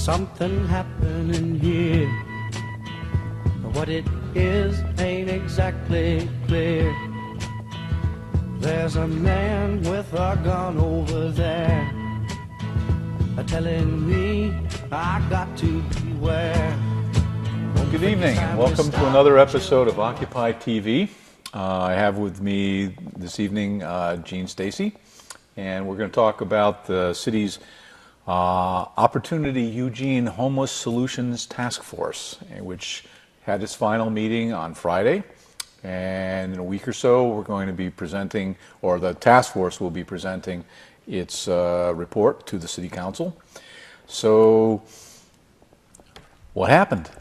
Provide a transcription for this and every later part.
something happening here. What it is ain't exactly clear. There's a man with a gun over there, telling me I got to beware. Well, good evening and welcome to another episode of Occupy TV. I have with me this evening Jean Stacey, and we're going to talk about the city's Opportunity Eugene Homeless Solutions Task Force, which had its final meeting on Friday. And in a week or so, we're going to be presenting, or the task force will be presenting its report to the City Council. So, what happened?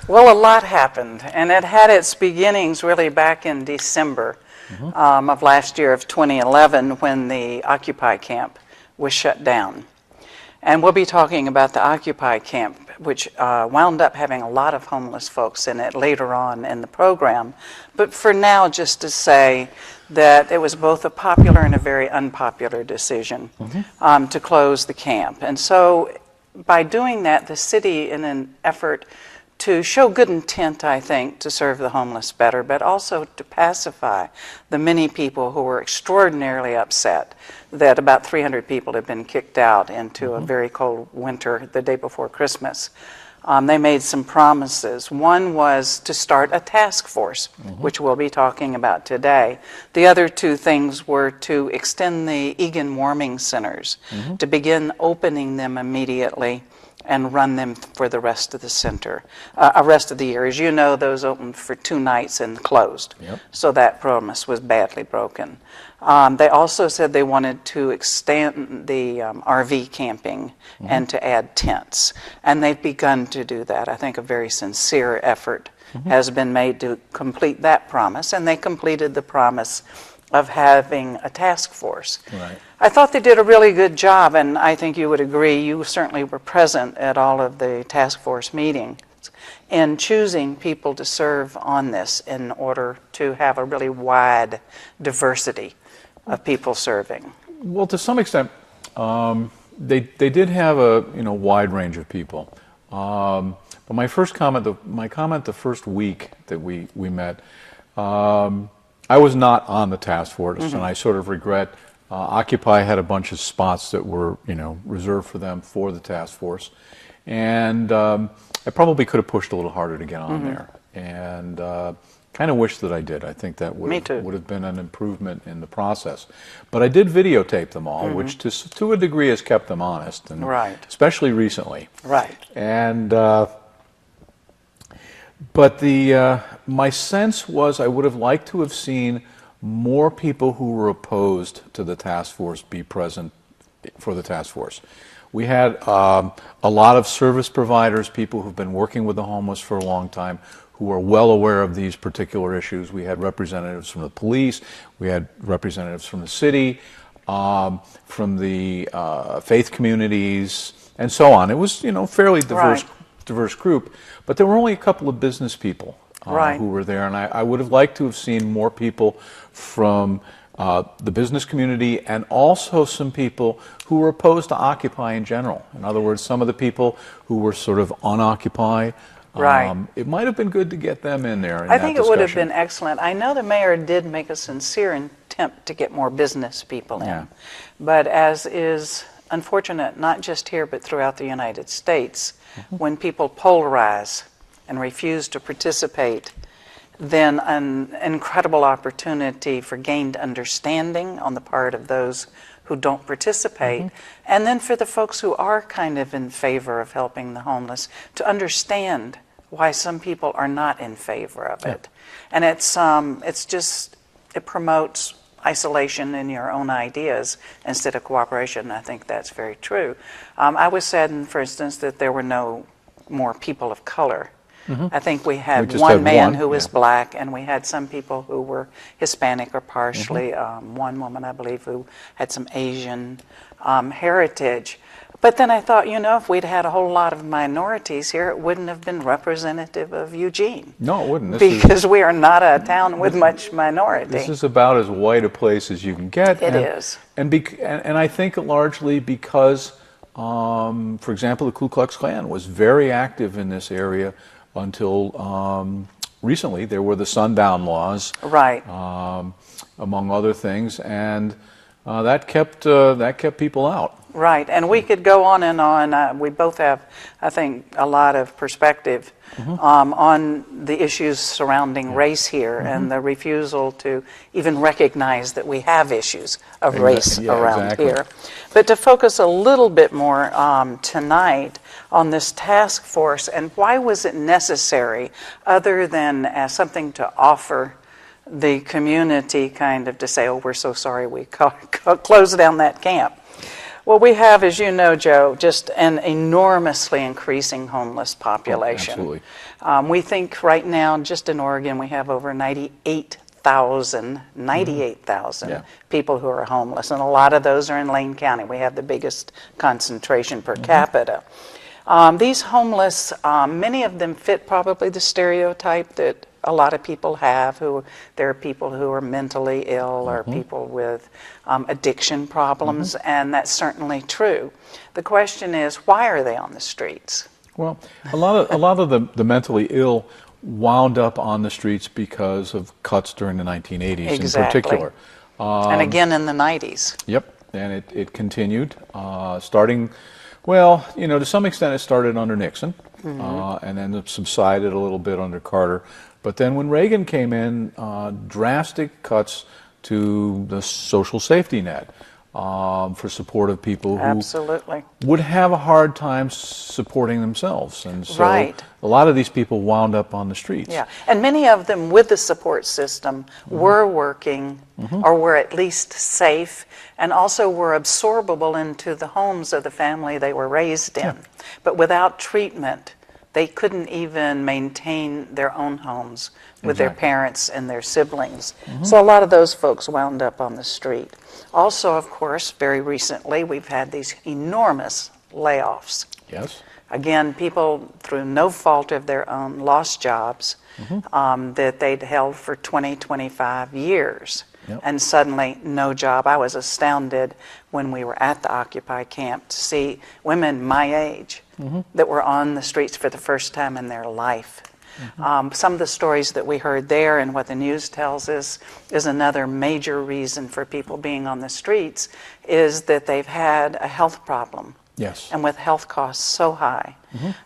Well, a lot happened, and it had its beginnings really back in December of last year of 2011 when the Occupy camp was shut down. And we'll be talking about the Occupy camp, which wound up having a lot of homeless folks in it later on in the program. But for now, just to say that it was both a popular and a very unpopular decision to close the camp. And so by doing that, the city, in an effort to show good intent, I think, to serve the homeless better, but also to pacify the many people who were extraordinarily upset that about 300 people had been kicked out into a very cold winter the day before Christmas. They made some promises. One was to start a task force, which we'll be talking about today. The other two things were to extend the Eugene warming centers, to begin opening them immediately and run them for the rest of the rest of the year. As you know, those opened for 2 nights and closed. So that promise was badly broken. They also said they wanted to extend the RV camping and to add tents. And they've begun to do that. I think a very sincere effort has been made to complete that promise, and they completed the promise of having a task force. Right. I thought they did a really good job, and I think you would agree, you certainly were present at all of the task force meetings, in choosing people to serve on this in order to have a really wide diversity of people serving. Well, to some extent, they did have a wide range of people. But my comment the first week that we met, I was not on the task force, and I sort of regret. Occupy had a bunch of spots that were, reserved for them for the task force, and I probably could have pushed a little harder to get on there, and kind of wish that I did. I think that would have been an improvement in the process. But I did videotape them all, which to a degree has kept them honest, and especially recently. Right. And but my sense was I would have liked to have seen more people who were opposed to the task force be present for the task force. We had a lot of service providers, people who've been working with the homeless for a long time, who are well aware of these particular issues. We had representatives from the police, we had representatives from the city, from the faith communities, and so on. It was, fairly diverse group, but there were only a couple of business people who were there, and I would have liked to have seen more people from the business community, and also some people who were opposed to Occupy in general. In other words, some of the people who were sort of on Occupy. It might have been good to get them in there. I think it would have been excellent. I know the mayor did make a sincere attempt to get more business people in, but as is unfortunate, not just here but throughout the United States, when people polarize and refuse to participate, then an incredible opportunity for gained understanding on the part of those who don't participate, and then for the folks who are kind of in favor of helping the homeless to understand why some people are not in favor of it. And it promotes isolation in your own ideas instead of cooperation. I think that's very true. I was saddened, for instance, that there were no more people of color. I think we had one man who was black, and we had some people who were Hispanic or partially, one woman, I believe, who had some Asian heritage. But then I thought, if we'd had a whole lot of minorities here, it wouldn't have been representative of Eugene. No, it wouldn't. Because we are not a town with much minority. This is about as white a place as you can get. It is. And I think largely because For example, the Ku Klux Klan was very active in this area until recently. There were the sundown laws, Right. Among other things, and that kept people out. Right, and we could go on and on. We both have, I think, a lot of perspective on the issues surrounding race here and the refusal to even recognize that we have issues of race around exactly. here. But to focus a little bit more tonight on this task force, and why was it necessary, other than as something to offer the community, kind of to say, oh, we're so sorry we closed down that camp. Well, we have, as you know, Joe, just an enormously increasing homeless population. Oh, absolutely. We think right now, just in Oregon, we have over 98,000 people who are homeless, and a lot of those are in Lane County. We have the biggest concentration per capita. These homeless, many of them fit probably the stereotype that a lot of people have. There are people who are mentally ill or people with addiction problems, and that's certainly true. The question is, why are they on the streets? Well, a lot of the mentally ill wound up on the streets because of cuts during the 1980s Exactly. in particular. And again in the 90s. Yep, and it continued, starting, well, to some extent it started under Nixon, and then it subsided a little bit under Carter. But then when Reagan came in, drastic cuts to the social safety net for support of people who Absolutely. would have a hard time supporting themselves. And so Right. a lot of these people wound up on the streets. Yeah, and many of them with the support system were working or were at least safe, and also were absorbable into the homes of the family they were raised in. But without treatment, they couldn't even maintain their own homes with their parents and their siblings. So a lot of those folks wound up on the street. Also, of course, very recently, we've had these enormous layoffs. Yes. Again, people, through no fault of their own, lost jobs that they'd held for 20, 25 years. And suddenly, no job. I was astounded when we were at the Occupy camp to see women my age that were on the streets for the first time in their life. Some of the stories that we heard there and what the news tells us is another major reason for people being on the streets is that they've had a health problem. Yes. And with health costs so high,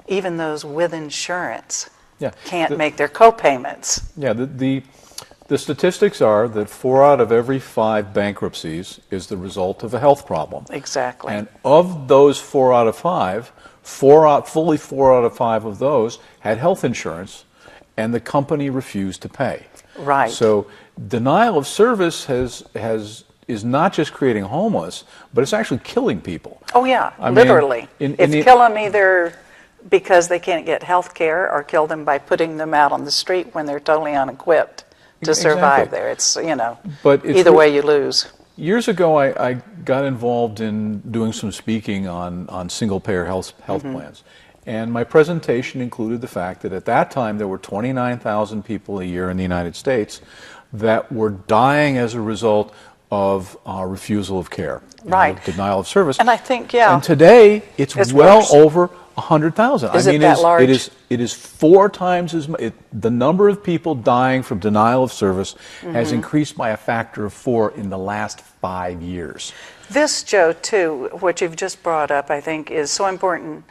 even those with insurance can't make their co-payments. Yeah, the statistics are that 4 out of every 5 bankruptcies is the result of a health problem. Exactly. And of those 4 out of 5, fully 4 out of 5 of those had health insurance, and the company refused to pay. Right. So denial of service is not just creating homeless, but it's actually killing people. Oh yeah, I mean, literally. in It's the- kill them either because they can't get health care, or kill them by putting them out on the street when they're totally unequipped to survive there. It's, But it's either way you lose. Years ago, I got involved in doing some speaking on single-payer health plans. And my presentation included the fact that at that time there were 29,000 people a year in the United States that were dying as a result of refusal of care. Right. Denial of service. And I think, And today, it's well worse. over 100,000. Is it that large? It is 4 times as much. The number of people dying from denial of service has increased by a factor of 4 in the last 5 years. This, Joe, too, what you've just brought up, I think, is so important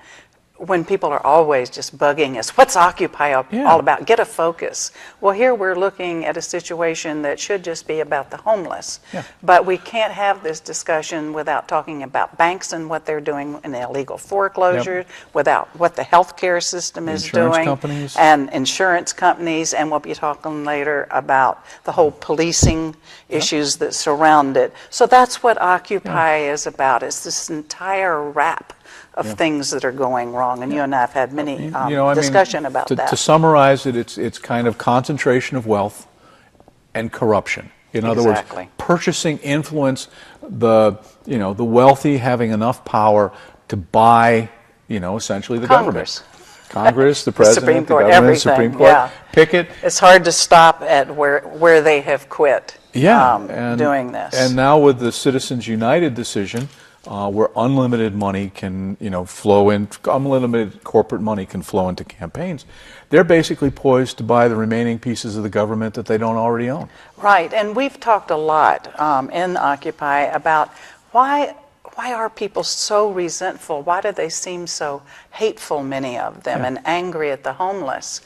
when people are always just bugging us. What's Occupy all about? Get a focus. Well, here we're looking at a situation that should just be about the homeless. But we can't have this discussion without talking about banks and what they're doing in illegal foreclosure, without what the healthcare system is Insurance doing, companies. and insurance companies, and we'll be talking later about the whole policing issues that surround it. So that's what Occupy is about. It's this entire wrap of things that are going wrong, and you and I have had many discussion about that. To summarize it, it's kind of concentration of wealth and corruption. In other words, purchasing influence, the wealthy having enough power to buy, essentially the government. Congress, the president, Supreme Court, the government, everything, Supreme Court, pick it. It's hard to stop at where they have quit doing this. And now with the Citizens United decision, where unlimited money can, flow in, unlimited corporate money can flow into campaigns. They're basically poised to buy the remaining pieces of the government that they don't already own. Right, and we've talked a lot in Occupy about why are people so resentful? Why do they seem so hateful, many of them, and angry at the homeless?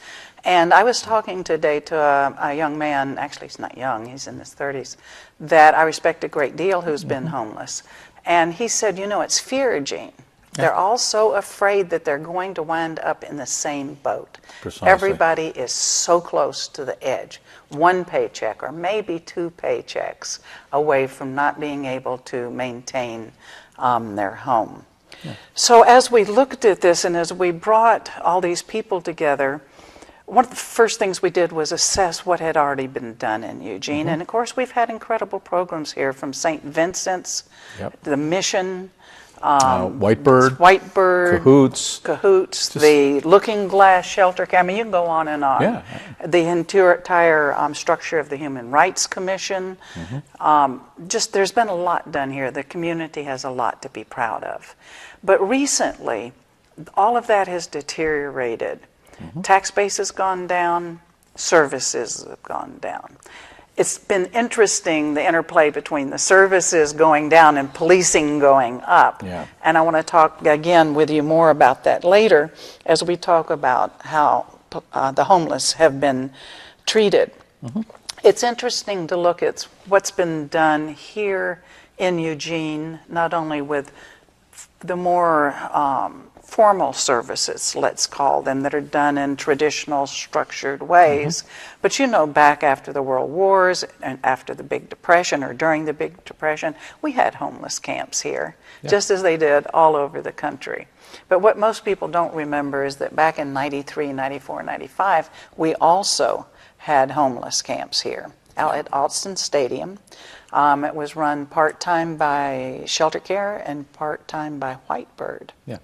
And I was talking today to a young man, actually he's not young, he's in his 30s, that I respect a great deal who's been homeless. And he said, it's fear, Gene. They're all so afraid that they're going to wind up in the same boat. Precisely. Everybody is so close to the edge. One paycheck or maybe two paychecks away from not being able to maintain their home. Yeah. So as we looked at this and as we brought all these people together, one of the first things we did was assess what had already been done in Eugene. And of course, we've had incredible programs here from St. Vincent's, the Mission, Whitebird, Cahoots, the Looking Glass Shelter Care. I mean, you can go on and on. Yeah. The entire structure of the Human Rights Commission. There's been a lot done here. The community has a lot to be proud of. But recently, all of that has deteriorated. Tax base has gone down, services have gone down. It's been interesting, the interplay between the services going down and policing going up. Yeah. And I want to talk again with you more about that later as we talk about how the homeless have been treated. It's interesting to look at what's been done here in Eugene, not only with the more formal services, let's call them, that are done in traditional structured ways. But back after the World Wars and after the Big Depression or during the Big Depression, we had homeless camps here, just as they did all over the country. But what most people don't remember is that back in 93, 94, 95, we also had homeless camps here out at Alston Stadium. It was run part-time by Shelter Care and part-time by Whitebird. Yeah.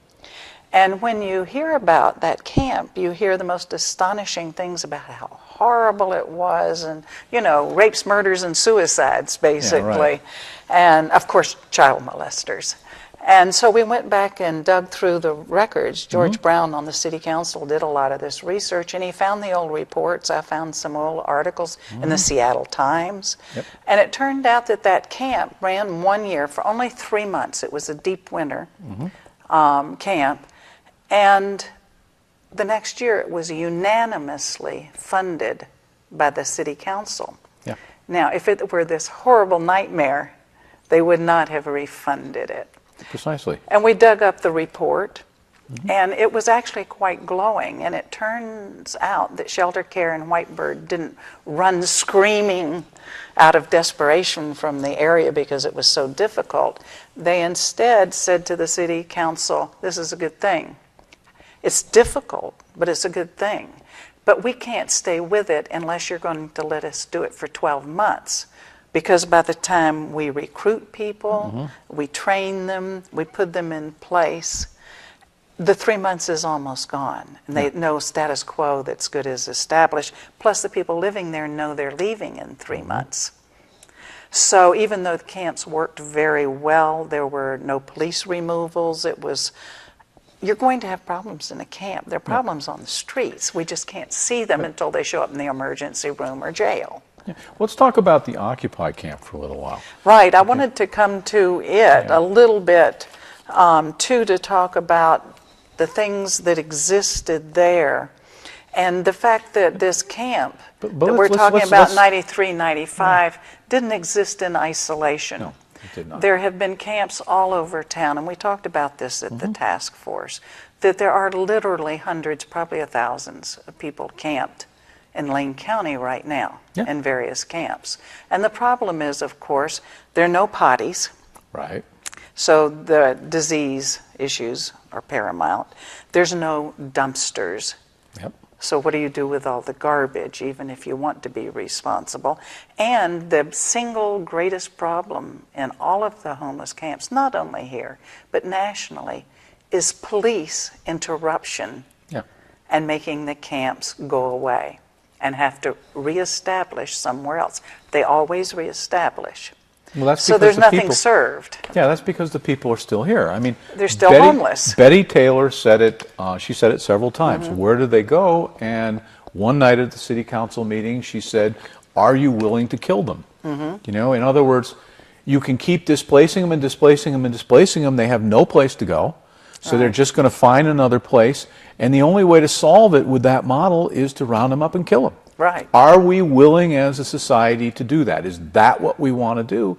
And when you hear about that camp, you hear the most astonishing things about how horrible it was and, rapes, murders, and suicides, basically. Yeah, right. And, of course, child molesters. And so we went back and dug through the records. George Brown on the city council did a lot of this research, and he found the old reports. I found some old articles in the Seattle Times. Yep. And it turned out that camp ran 1 year for only 3 months. It was a deep winter camp. And the next year it was unanimously funded by the city council. Yeah. Now, if it were this horrible nightmare, they would not have refunded it. Precisely. And we dug up the report, and it was actually quite glowing. And it turns out that Shelter Care and Whitebird didn't run screaming out of desperation from the area because it was so difficult. They instead said to the city council, this is a good thing. It's difficult, but it's a good thing. But we can't stay with it unless you're going to let us do it for 12 months. Because by the time we recruit people, we train them, we put them in place, the 3 months is almost gone. And they know status quo that's good as established. Plus the people living there know they're leaving in 3 months. So even though the camps worked very well, there were no police removals. You're going to have problems in a camp. There are problems on the streets. We just can't see them until they show up in the emergency room or jail. Yeah. Let's talk about the Occupy camp for a little while. Right. I wanted to come to it a little bit, too, to talk about the things that existed there. And the fact that this camp that we're talking about, 93, 95, didn't exist in isolation. No. There have been camps all over town, and we talked about this at the task force, that there are literally hundreds, probably thousands of people camped in Lane County right now in various camps. And the problem is, of course, there are no potties. Right. So the disease issues are paramount. There's no dumpsters. Yep. So what do you do with all the garbage, even if you want to be responsible? And the single greatest problem in all of the homeless camps, not only here, but nationally, is police interruption and making the camps go away and have to reestablish somewhere else. They always reestablish. Well, that's So because there's the nothing people, served. Yeah, that's because the people are still here. I mean, They're still homeless. Betty Taylor said it. She said it several times. Mm-hmm. Where did they go? And one night at the city council meeting, she said, "Are you willing to kill them?" Mm-hmm. You know, in other words, you can keep displacing them and displacing them and displacing them. They have no place to go, so they're just going to find another place. And the only way to solve it with that model is to round them up and kill them. Right. Are we willing as a society to do that? Is that what we want to do?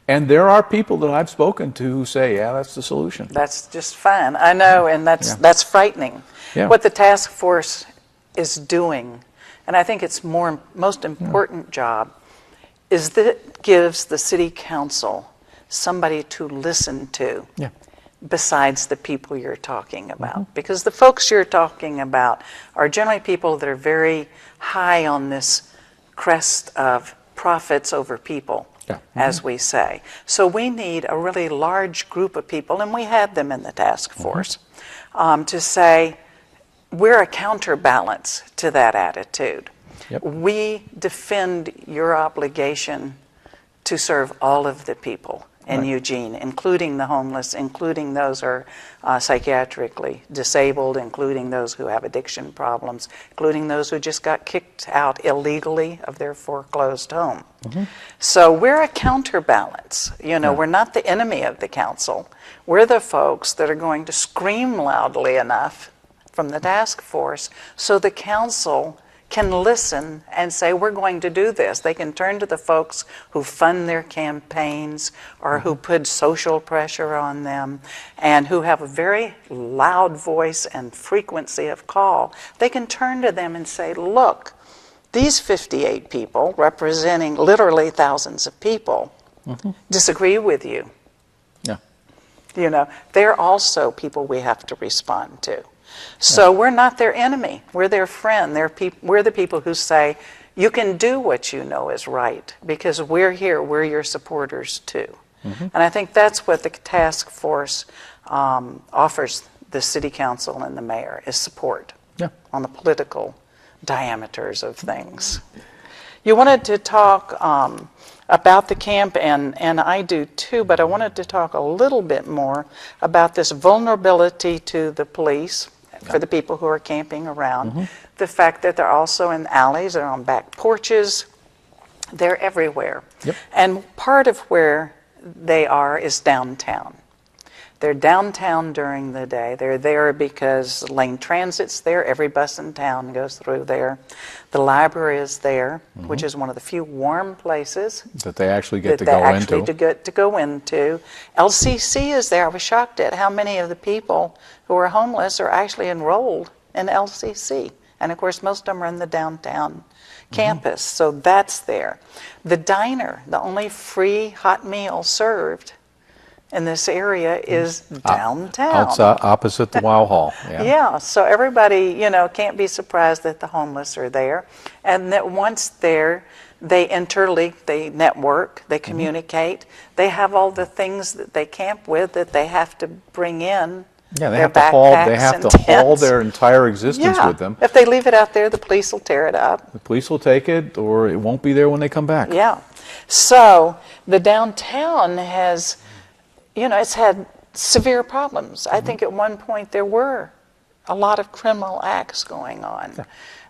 And there are people that I've spoken to who say, yeah, that's the solution. That's just fine. I know, and that's frightening. Yeah. What the task force is doing, and I think its most important job, is that it gives the city council somebody to listen to. Yeah. Besides the people you're talking about. Because the folks you're talking about are generally people that are very high on this crest of profits over people, as we say. So we need a really large group of people, and we had them in the task force, to say, we're a counterbalance to that attitude. Yep. We defend your obligation to serve all of the people in Eugene, including the homeless, including those who are psychiatrically disabled, including those who have addiction problems, including those who just got kicked out illegally of their foreclosed home. So we're a counterbalance. You know, we're not the enemy of the council. We're the folks that are going to scream loudly enough from the task force so the council can listen and say, we're going to do this. They can turn to the folks who fund their campaigns or who put social pressure on them and who have a very loud voice and frequency of call. They can turn to them and say, look, these 58 people, representing literally thousands of people, disagree with you. Yeah. You know, they're also people we have to respond to. So we're not their enemy. We're their friend. We're the people who say, you can do what you know is right because we're here. We're your supporters too. And I think that's what the task force offers the city council and the mayor is support on the political diameters of things. You wanted to talk about the camp, and I do too, but I wanted to talk a little bit more about this vulnerability to the police for the people who are camping around. The fact that they're also in alleys, they're on back porches, they're everywhere. And part of where they are is downtown. They're downtown during the day. They're there because lane transit's there. Every bus in town goes through there. The library is there, which is one of the few warm places that they actually get to go into. To go into. LCC is there. I was shocked at how many of the people who are homeless are actually enrolled in LCC. And of course, most of them are in the downtown campus, so that's there. The diner, the only free hot meal served in this area is downtown. Outside, opposite the Wow Hall. Yeah, so everybody, you know, can't be surprised that the homeless are there. And that once there, they interleague, they network, they communicate. They have all the things that they camp with that they have to bring in. Yeah, they their have to haul their entire existence with them. If they leave it out there, the police will tear it up. The police will take it, or it won't be there when they come back. Yeah. So the downtown has, you know, it's had severe problems. I think at one point there were a lot of criminal acts going on. Yeah.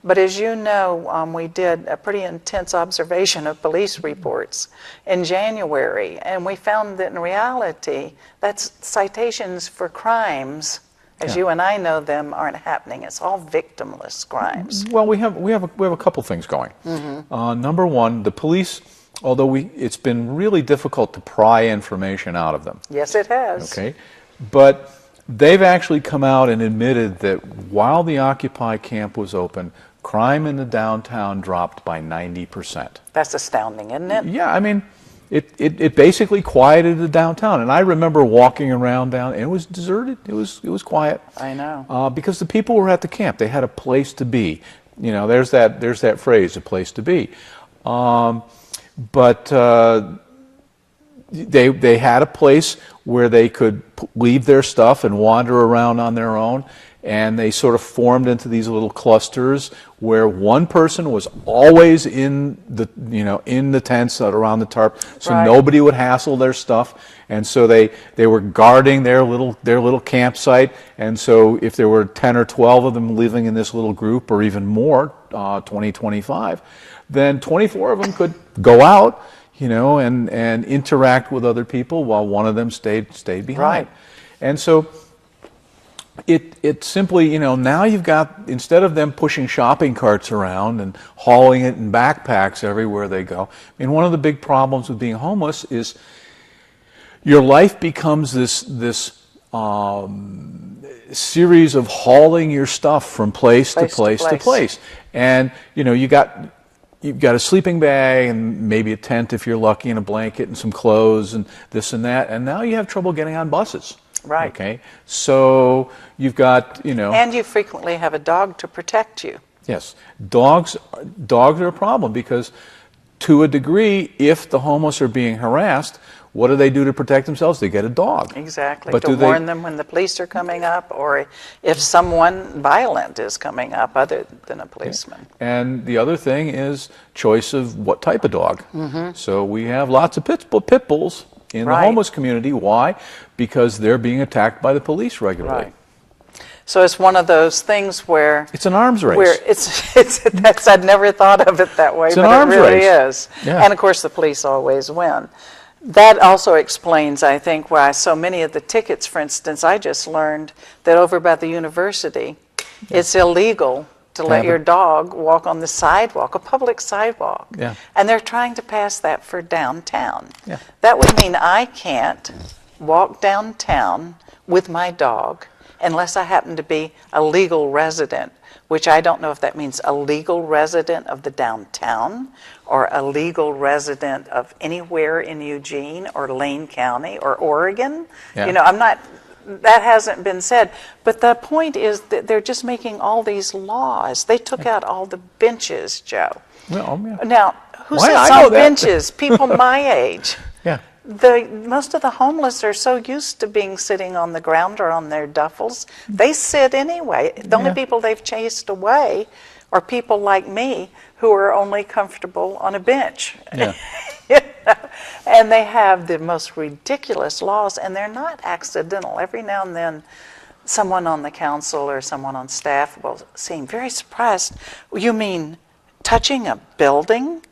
But as you know, we did a pretty intense observation of police reports in January, and we found that in reality, that's citations for crimes, as you and I know them, aren't happening. It's all victimless crimes. Well, we have a couple things going. Number one, the police, although it's been really difficult to pry information out of them. Yes, it has. Okay, but they've actually come out and admitted that while the Occupy camp was open, crime in the downtown dropped by 90%. That's astounding, isn't it? Yeah, I mean, it basically quieted the downtown. And I remember walking around down, and it was deserted. It was quiet. I know. Because the people were at the camp. They had a place to be. You know, there's that phrase, a place to be. But they had a place where they could leave their stuff and wander around on their own, and they sort of formed into these little clusters where one person was always in the tents around the tarp, so Right. nobody would hassle their stuff. And so they were guarding their little campsite. And so if there were 10 or 12 of them living in this little group, or even more, 20, 25, then 24 of them could go out, and interact with other people while one of them stayed behind. Right. And so it simply, now you've got, instead of them pushing shopping carts around and hauling it in backpacks everywhere they go. I mean, one of the big problems with being homeless is your life becomes this series of hauling your stuff from place to place. And you've got a sleeping bag and maybe a tent if you're lucky, and a blanket and some clothes and this and that. And now you have trouble getting on buses. Right. Okay. So you've got, And you frequently have a dog to protect you. Yes. Dogs are a problem because, to a degree, if the homeless are being harassed, what do they do to protect themselves? They get a dog. Exactly. But to warn them when the police are coming up, or if someone violent is coming up other than a policeman. And the other thing is choice of what type of dog. So we have lots of pit bulls in the homeless community. Why? Because they're being attacked by the police regularly. Right. So it's one of those things where it's an arms race. Where that's I'd never thought of it that way, it's an but arms it really race. is. Yeah. And of course the police always win. That also explains, I think, why so many of the tickets, for instance, I just learned that over by the university, it's illegal to let your dog walk on the sidewalk, a public sidewalk. Yeah. And they're trying to pass that for downtown. Yeah. That would mean I can't walk downtown with my dog unless I happen to be a legal resident, which I don't know if that means a legal resident of the downtown or a legal resident of anywhere in Eugene or Lane County or Oregon. Yeah. That hasn't been said. But the point is that they're just making all these laws. They took out all the benches, Joe. Well, yeah. Now, who Why? sits I know on that. benches? People my age. Yeah. Most of the homeless are so used to being sitting on the ground or on their duffels, they sit anyway. The only people they've chased away are people like me who are only comfortable on a bench. Yeah. And they have the most ridiculous laws, and they're not accidental. Every now and then, someone on the council or someone on staff will seem very surprised. You mean touching a building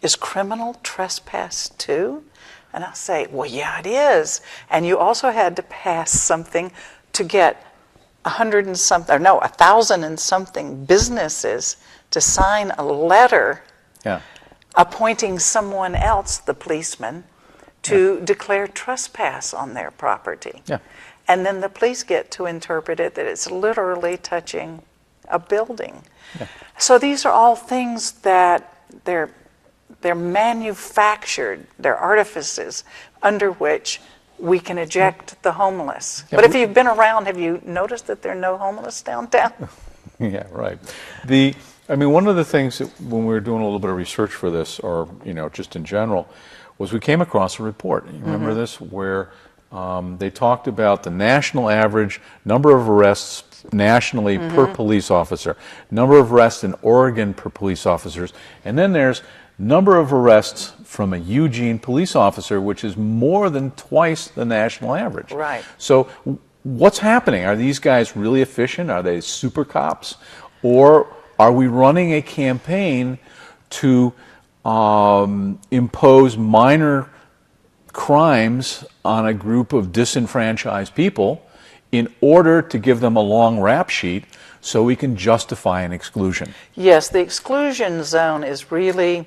is criminal trespass too? And I'll say, well, yeah, it is. And you also had to pass something to get 1,000 and something businesses to sign a letter appointing someone else, the policeman, to declare trespass on their property. Yeah. And then the police get to interpret it that it's literally touching a building. Yeah. So these are all things that they're manufactured, they're artifices under which we can eject the homeless. Yeah, but if you've been around, have you noticed that there are no homeless downtown? Yeah, right. One of the things that when we were doing a little bit of research for this, or just in general, was we came across a report. You remember this, where they talked about the national average number of arrests nationally per police officer, number of arrests in Oregon per police officers, and then there's number of arrests from a Eugene police officer, which is more than twice the national average. Right. So what's happening? Are these guys really efficient? Are they super cops? Or are we running a campaign to impose minor crimes on a group of disenfranchised people in order to give them a long rap sheet so we can justify an exclusion? Yes, the exclusion zone is really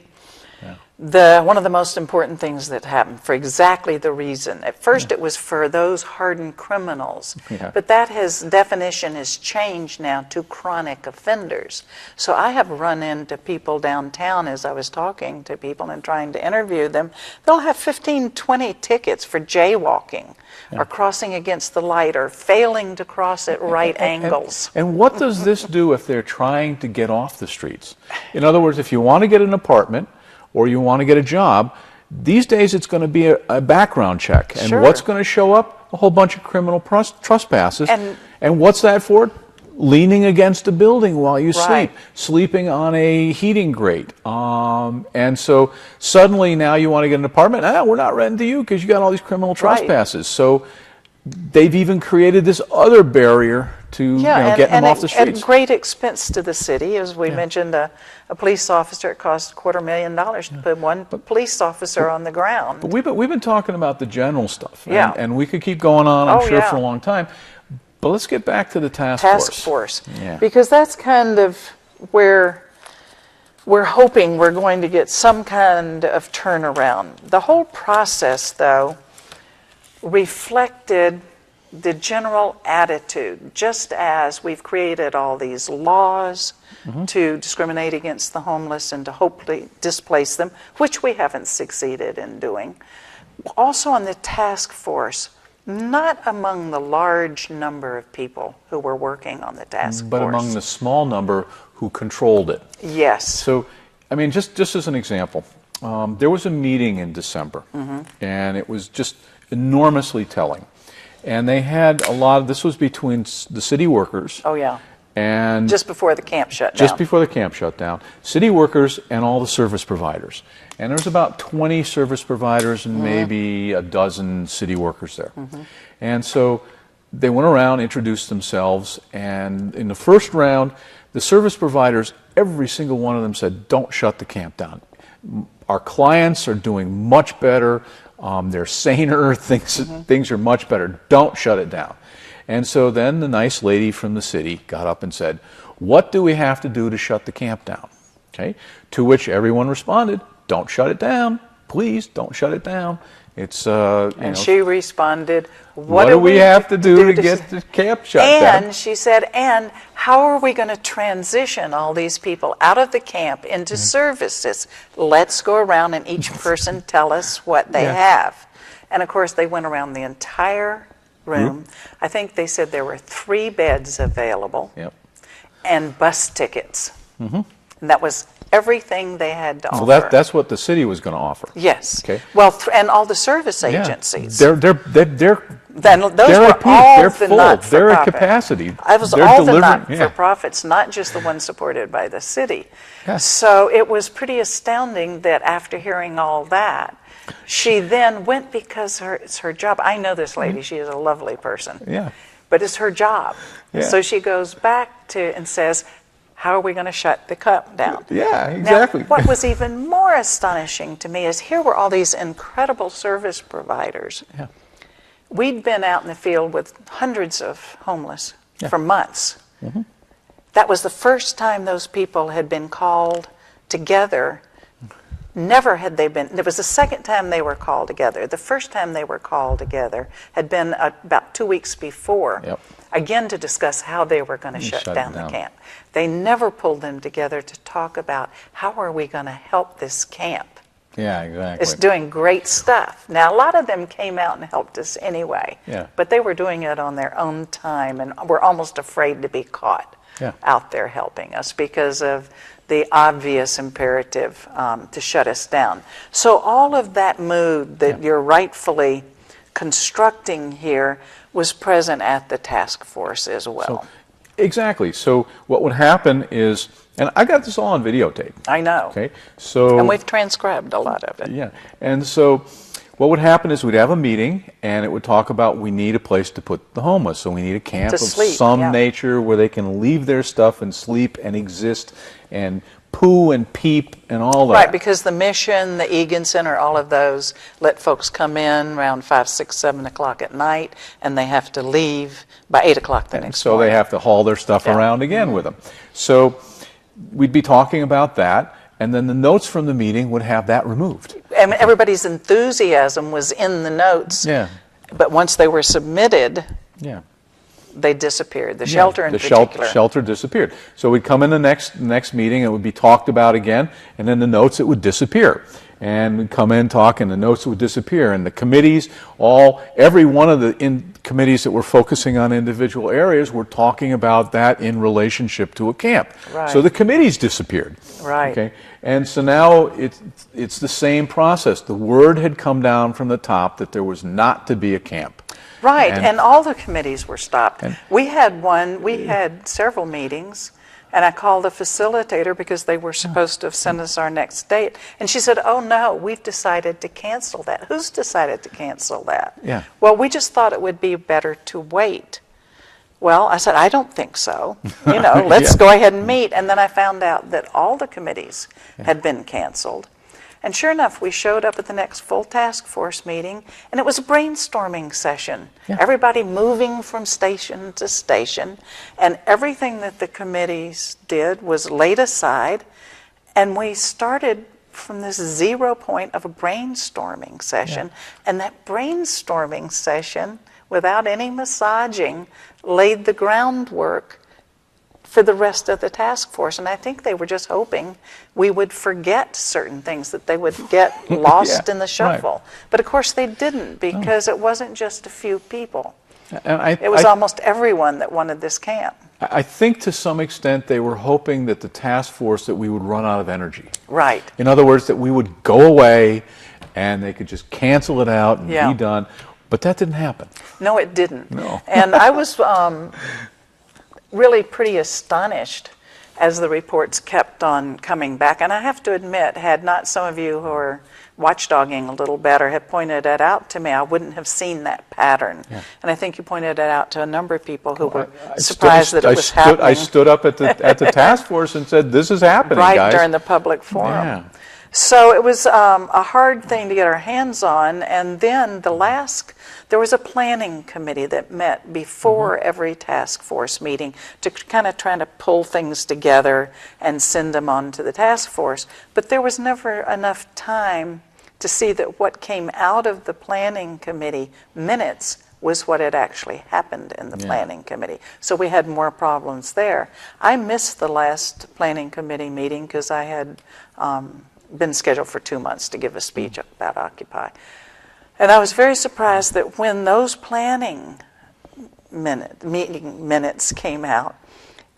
one of the most important things that happened for exactly the reason. At first it was for those hardened criminals, but that definition has changed now to chronic offenders. So I have run into people downtown as I was talking to people and trying to interview them. They'll have 15, 20 tickets for jaywalking or crossing against the light or failing to cross at right angles. And what does this do if they're trying to get off the streets? In other words, if you want to get an apartment or you want to get a job, These days it's going to be a background check. And Sure. what's going to show up? A whole bunch of criminal trespasses. And what's that for? Leaning against a building while you Right. sleep, sleeping on a heating grate. And so suddenly now you want to get an apartment. We're not renting to you because you got all these criminal trespasses. So they've even created this other barrier to get them off the streets. At great expense to the city. As we mentioned, a police officer, it cost $250,000 to put one police officer on the ground. But we've been talking about the general stuff. Yeah. And we could keep going on, I'm Oh, sure, yeah. for a long time. But let's get back to the task force. Yeah. Because that's kind of where we're hoping we're going to get some kind of turnaround. The whole process, though, reflected the general attitude, just as we've created all these laws to discriminate against the homeless and to hopefully displace them, which we haven't succeeded in doing. Also on the task force, not among the large number of people who were working on the task force. But among the small number who controlled it. Yes. So, I mean, just as an example, there was a meeting in December, and it was just enormously telling. And they had a lot of, this was between the city workers. Oh, yeah. And just before the camp shut down. Just before the camp shut down. City workers and all the service providers. And there's about 20 service providers and maybe a dozen city workers there. And so they went around, introduced themselves, and in the first round, the service providers, every single one of them said, don't shut the camp down. Our clients are doing much better. They're saner. Things are much better. Don't shut it down. And so then the nice lady from the city got up and said, what do we have to do to shut the camp down? Okay. To which everyone responded, don't shut it down. Please don't shut it down. It's, and she responded, what do we have to do to get the camp shut down? And she said, and how are we going to transition all these people out of the camp into services? Let's go around and each person tell us what they have. And of course, they went around the entire room. I think they said there were 3 beds available and bus tickets. And that was everything they had to offer. Well, that's what the city was going to offer. Yes. Okay. Well, and all the service agencies. They're Then those they're were at peak. all They're the full. not-for-profit. They're at capacity. It was They're all the delivering- not-for-profits, not just the ones supported by the city. Yes. So it was pretty astounding that after hearing all that, she then went because it's her job. I know this lady. She is a lovely person. Yeah. But it's her job. Yeah. So she goes back to and says, how are we going to shut the cup down? Yeah, exactly. Now, what was even more astonishing to me is here were all these incredible service providers. Yeah. We'd been out in the field with hundreds of homeless for months. That was the first time those people had been called together. Never had they been. It was the second time they were called together. The first time they were called together had been about 2 weeks before, again to discuss how they were going to shut down the camp. They never pulled them together to talk about how are we going to help this camp. Yeah, exactly. It's doing great stuff. Now, a lot of them came out and helped us anyway, but they were doing it on their own time and were almost afraid to be caught out there helping us because of the obvious imperative to shut us down. So all of that mood that you're rightfully constructing here was present at the task force as well. Exactly. So what would happen is, and I got this all on videotape. I know. Okay. So and we've transcribed a lot of it. Yeah. And so what would happen is we'd have a meeting and it would talk about we need a place to put the homeless. So we need a camp of some nature where they can leave their stuff and sleep and exist and poo and peep and all that. Right, because the Mission, the Egan Center, all of those let folks come in around 5, 6, 7 o'clock at night, and they have to leave by 8 o'clock the next morning. So they have to haul their stuff around again with them. So we'd be talking about that, and then the notes from the meeting would have that removed. And everybody's enthusiasm was in the notes. Yeah. But once they were submitted, they disappeared. The shelter in the particular. shelter disappeared. So we'd come in the next meeting, it would be talked about again, and then the notes, it would disappear. And we'd come in, talk, and the notes would disappear. And the committees, every one of the committees that were focusing on individual areas were talking about that in relationship to a camp. Right. So the committees disappeared. Right. Okay. And so now it's the same process. The word had come down from the top that there was not to be a camp. Right, and all the committees were stopped. We had several meetings, and I called the facilitator because they were supposed to have sent us our next date. And she said, "Oh no, we've decided to cancel that." Who's decided to cancel that? Yeah. Well, we just thought it would be better to wait. Well, I said, I don't think so. Let's go ahead and meet. And then I found out that all the committees had been canceled. And sure enough, we showed up at the next full task force meeting, and it was a brainstorming session. Yeah. Everybody moving from station to station, and everything that the committees did was laid aside, and we started from this 0 point of a brainstorming session, and that brainstorming session, without any massaging, laid the groundwork for the rest of the task force. And I think they were just hoping we would forget certain things, that they would get lost in the shuffle. Right. But of course they didn't, because it wasn't just a few people. And It was almost everyone that wanted this camp. I think to some extent they were hoping that the task force, that we would run out of energy. Right. In other words, that we would go away and they could just cancel it out and be done. But that didn't happen. No, it didn't. No. And I was really pretty astonished as the reports kept on coming back. And I have to admit, had not some of you who are watchdogging a little better have pointed it out to me, I wouldn't have seen that pattern. Yeah. And I think you pointed it out to a number of people who were surprised that it was happening. I stood up at the task force and said, "This is happening, right, guys." during the public forum. Yeah. So it was a hard thing to get our hands on. And then there was a planning committee that met before every task force meeting to kind of try to pull things together and send them on to the task force. But there was never enough time to see that what came out of the planning committee minutes was what had actually happened in the planning committee. So we had more problems there. I missed the last planning committee meeting because I had been scheduled for 2 months to give a speech about Occupy. And I was very surprised that when those planning meeting minutes came out,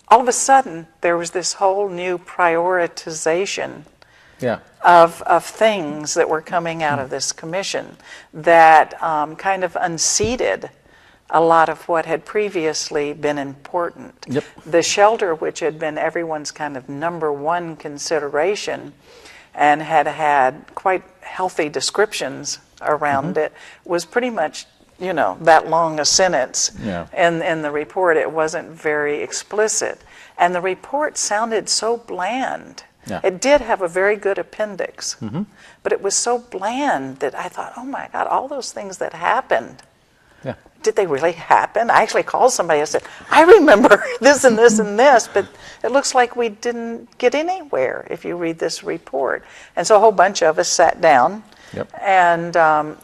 all of a sudden there was this whole new prioritization of things that were coming out of this commission that kind of unseated a lot of what had previously been important. Yep. The shelter, which had been everyone's kind of number one consideration and had quite healthy descriptions around it, was pretty much, that long a sentence. Yeah. In the report, it wasn't very explicit. And the report sounded so bland. Yeah. It did have a very good appendix, but it was so bland that I thought, oh my God, all those things that happened, did they really happen? I actually called somebody and said, I remember this and this and this, but it looks like we didn't get anywhere if you read this report. And so a whole bunch of us sat down and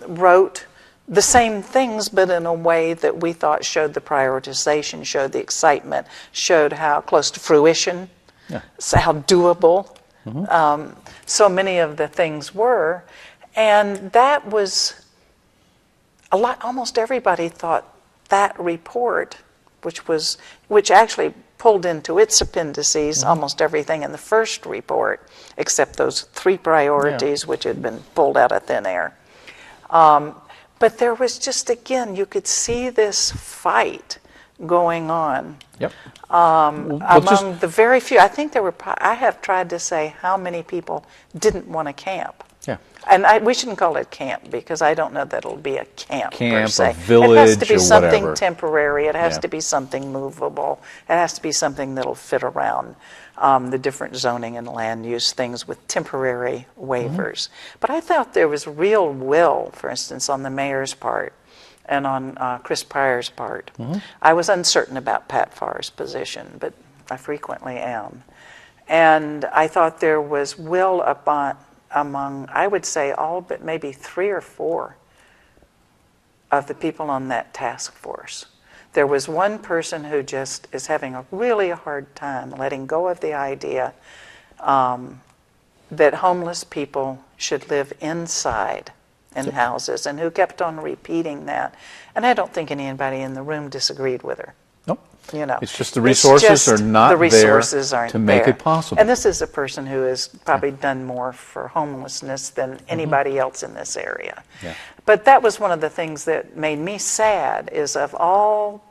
wrote the same things, but in a way that we thought showed the prioritization, showed the excitement, showed how close to fruition, how doable so many of the things were. And that was almost everybody thought that report, which actually pulled into its appendices almost everything in the first report, except those 3 priorities which had been pulled out of thin air. But there was just, again, you could see this fight going on among the very few. I think I have tried to say how many people didn't want to camp. Yeah. And we shouldn't call it camp, because I don't know that it'll be a camp per se. A village, it has to be or something whatever. Temporary. It has to be something movable. It has to be something that'll fit around the different zoning and land use things with temporary waivers. But I thought there was real will, for instance, on the mayor's part and on Chris Pryor's part. I was uncertain about Pat Farr's position, but I frequently am. And I thought there was will among, I would say, all but maybe 3 or 4 of the people on that task force. there was one person who just is having a really hard time letting go of the idea that homeless people should live inside in houses, and who kept on repeating that. And I don't think anybody in the room disagreed with her. Nope. You know, it's just the resources are not the resources there aren't to make there. it possible. And this is a person who has probably done more for homelessness than anybody else in this area. Yeah. But that was one of the things that made me sad, is of all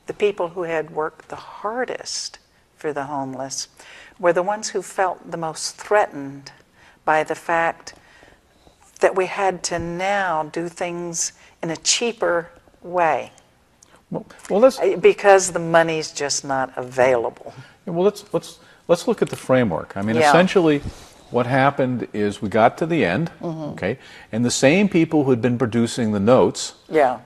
the people who had worked the hardest for the homeless were the ones who felt the most threatened by the fact that we had to now do things in a cheaper way. Well, because the money's just not available. well, let's look at the framework. I mean, essentially, what happened is we got to the end, okay, and the same people who had been producing the notes,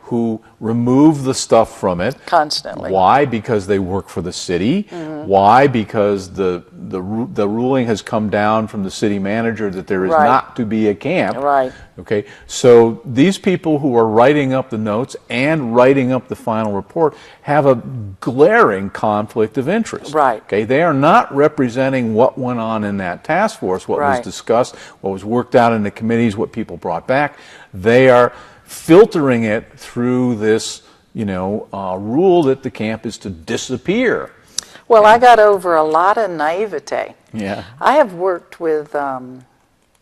who removed the stuff from it constantly. Why? Because they work for the city. Why? Because the ruling has come down from the city manager that there is not to be a camp. Right. Okay. So these people who are writing up the notes and writing up the final report have a glaring conflict of interest. Right. Okay. They are not representing what went on in that task force, what was discussed, what was worked out in the committees, what people brought back. They are filtering it through this, rule that the camp is to disappear. Well, I got over a lot of naivete. Yeah. I have worked with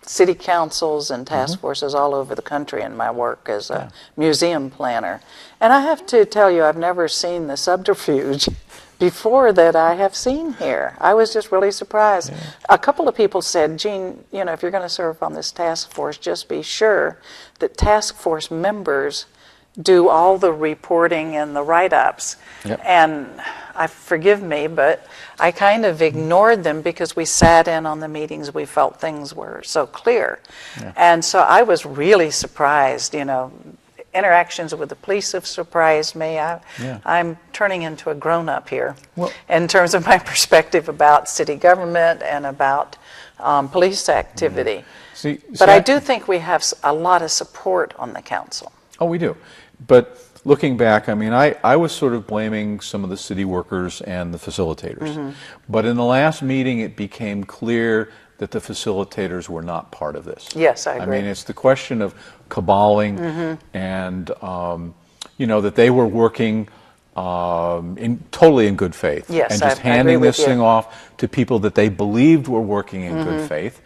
city councils and task forces all over the country in my work as a museum planner. And I have to tell you, I've never seen the subterfuge before that I have seen here. I was just really surprised. A couple of people said, Jean, if you're going to serve on this task force, just be sure that task force members do all the reporting and the write-ups. And forgive me, but I kind of ignored them because we sat in on the meetings. We felt things were so clear. And so I was really surprised. Interactions with the police have surprised me. I'm turning into a grown-up here in terms of my perspective about city government and about police activity. But I do think we have a lot of support on the council. Oh, we do. But looking back, I mean, I was sort of blaming some of the city workers and the facilitators. But in the last meeting, it became clear that the facilitators were not part of this. Yes, I agree. I mean, it's the question of caballing and, that they were working totally in good faith. Yes, and just I agree handing with this thing off to people that they believed were working in good faith.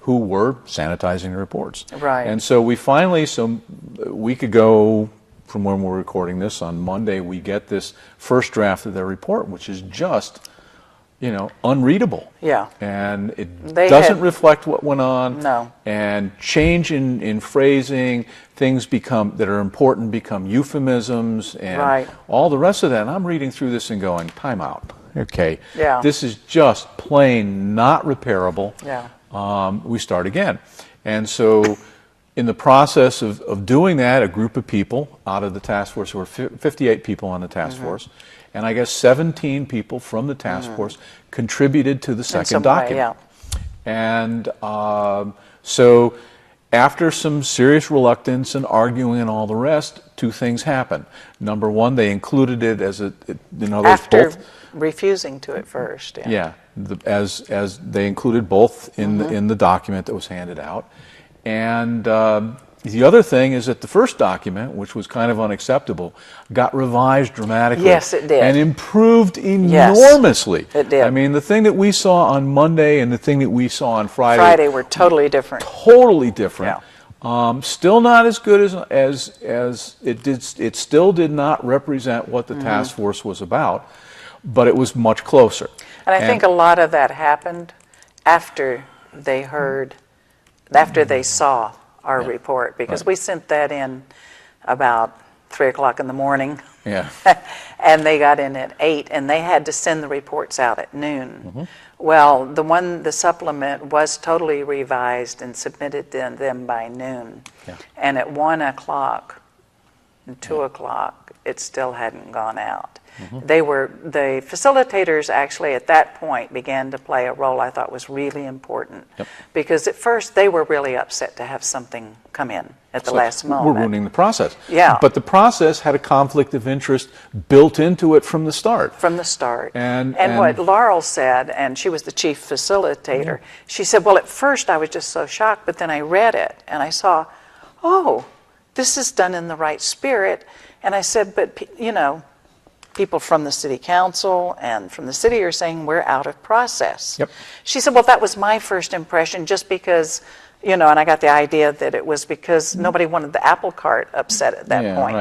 Who were sanitizing the reports. Right. And so we finally, a week ago from when we're recording this, on Monday, we get this first draft of their report, which is just, unreadable. Yeah. And it doesn't reflect what went on. No. And change in phrasing, things that are important become euphemisms, and all the rest of that. And I'm reading through this and going, time out. Okay. Yeah. This is just plain not repairable. Yeah. We start again. And so in the process of doing that, a group of people out of the task force, there were 58 people on the task force, and I guess 17 people from the task force contributed to the second document. And so after some serious reluctance and arguing and all the rest, two things happened. Number one, they included it as after refusing to at first. As they included both in the document that was handed out. And the other thing is that the first document, which was kind of unacceptable, got revised dramatically. Yes, it did. And improved enormously. Yes, it did. I mean, the thing that we saw on Monday and the thing that we saw on Friday were totally different. Totally different. Yeah. Still not as good as it did. It still did not represent what the task force was about, but it was much closer. And I think a lot of that happened after they saw our report, because we sent that in about 3 o'clock in the morning. Yeah. And they got in at 8, and they had to send the reports out at noon. Well, the supplement was totally revised and submitted to them by noon. Yeah. And at 1 o'clock, and 2 o'clock, it still hadn't gone out. The facilitators actually at that point began to play a role I thought was really important. Because at first they were really upset to have something come in at the last moment. We're ruining the process. Yeah. But the process had a conflict of interest built into it from the start. From the start. And what Laurel said, and she was the chief facilitator, she said, well, at first I was just so shocked, but then I read it and I saw, oh, this is done in the right spirit. And I said, but, you know, people from the city council and from the city are saying we're out of process. She said, well, that was my first impression, just because, you know, and I got the idea that it was because nobody wanted the apple cart upset at that point.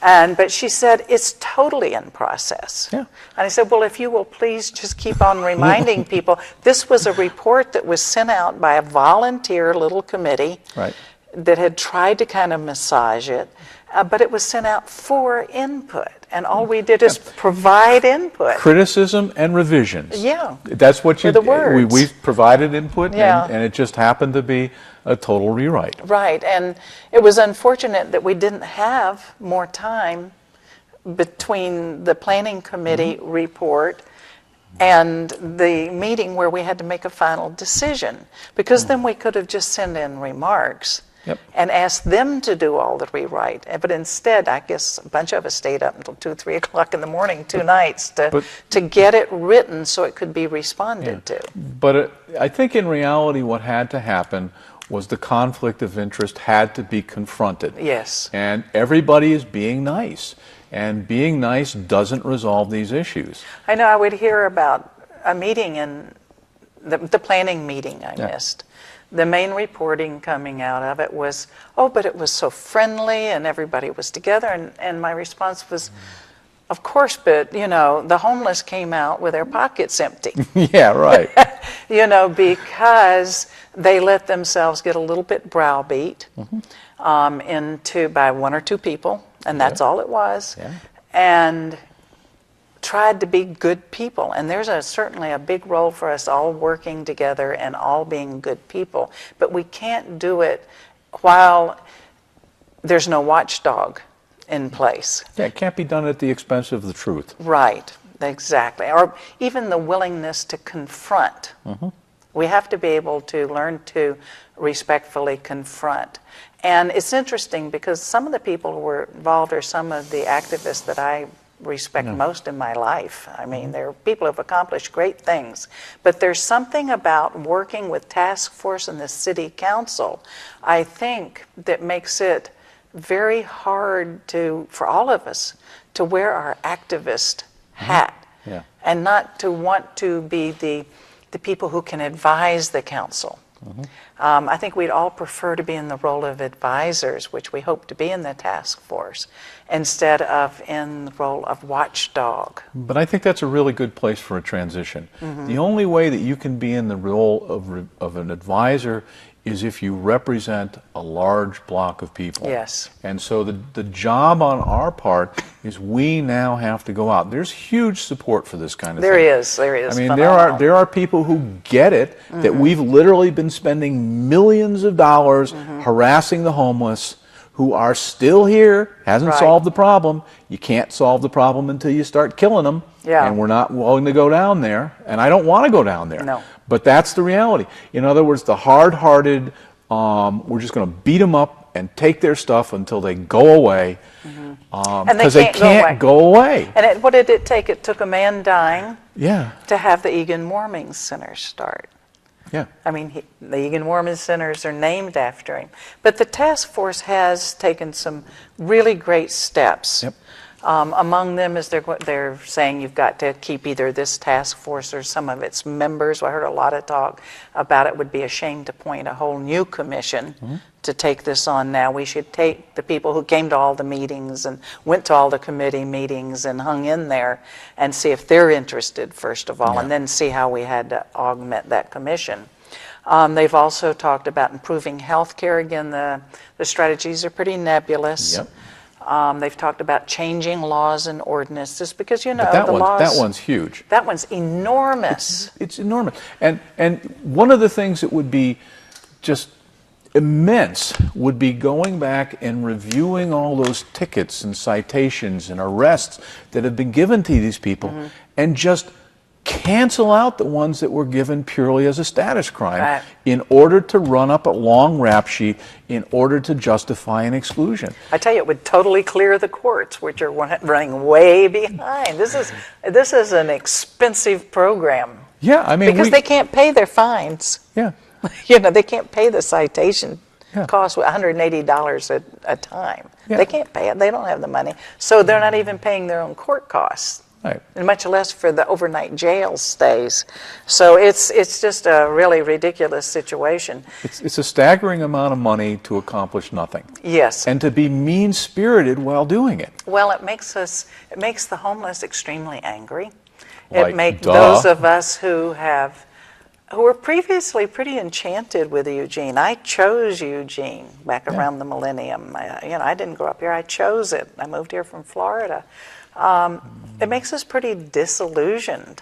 Right. But she said, it's totally in process. And I said, well, if you will please just keep on reminding people, this was a report that was sent out by a volunteer little committee that had tried to kind of massage it. But it was sent out for input, and all we did is provide input. Criticism and revisions. That's what you do. We provided input, and it just happened to be a total rewrite. Right, and it was unfortunate that we didn't have more time between the planning committee report and the meeting where we had to make a final decision, because then we could have just sent in remarks. And asked them to do all the rewrite. But instead, I guess a bunch of us stayed up until 2, 3 o'clock in the morning, 2 nights, to get it written so it could be responded to. But I think in reality what had to happen was the conflict of interest had to be confronted. And everybody is being nice. And being nice doesn't resolve these issues. I know I would hear about a meeting in the planning meeting I missed. The main reporting coming out of it was, oh, but it was so friendly and everybody was together. And my response was, of course, but, you know, the homeless came out with their pockets empty. You know, because they let themselves get a little bit browbeat by 1 or 2 people, and that's all it was. And tried to be good people, and there's certainly a big role for us all working together and all being good people, but we can't do it while there's no watchdog in place. It can't be done at the expense of the truth. Right, exactly, or even the willingness to confront. We have to be able to learn to respectfully confront. And it's interesting because some of the people who were involved are some of the activists that I respect most in my life. I mean, they're people who have accomplished great things. But there's something about working with task force and the city council, I think, that makes it very hard for all of us to wear our activist hat and not to want to be the people who can advise the council. I think we'd all prefer to be in the role of advisors, which we hope to be in the task force, instead of in the role of watchdog. But I think that's a really good place for a transition. The only way that you can be in the role of an advisor is if you represent a large block of people. And so the job on our part is we now have to go out. There's huge support for this kind of thing. There is. I mean, there are people who get it, that we've literally been spending millions of dollars harassing the homeless, who are still here, hasn't solved the problem. You can't solve the problem until you start killing them. And we're not willing to go down there, and I don't want to go down there. But that's the reality. In other words, the hard-hearted, we're just going to beat them up and take their stuff until they go away, because they can't go away. And what did it take? It took a man dying to have the Eugene Warming Center start. I mean, the Eugene Warming Centers are named after him. But the task force has taken some really great steps. Among them is they're saying you've got to keep either this task force or some of its members. I heard a lot of talk about it would be a shame to appoint a whole new commission to take this on now. We should take the people who came to all the meetings and went to all the committee meetings and hung in there and see if they're interested, first of all, and then see how we had to augment that commission. They've also talked about improving health care. Again, the strategies are pretty nebulous. They've talked about changing laws and ordinances because, you know, that one's huge. That one's enormous. It's enormous. And one of the things that would be just immense would be going back and reviewing all those tickets and citations and arrests that have been given to these people and just cancel out the ones that were given purely as a status crime in order to run up a long rap sheet in order to justify an exclusion. I tell you, it would totally clear the courts, which are running way behind. This is an expensive program. Yeah, I mean, because they can't pay their fines. Yeah. You know, they can't pay the citation cost $180 a time. Yeah. They can't pay it. They don't have the money. So they're not even paying their own court costs. Right. And much less for the overnight jail stays. So it's just a really ridiculous situation. It's a staggering amount of money to accomplish nothing. Yes. And to be mean-spirited while doing it. Well, it makes the homeless extremely angry. Like, It makes duh. those of us who were previously pretty enchanted with Eugene. I chose Eugene back around the millennium. I didn't grow up here. I chose it. I moved here from Florida. It makes us pretty disillusioned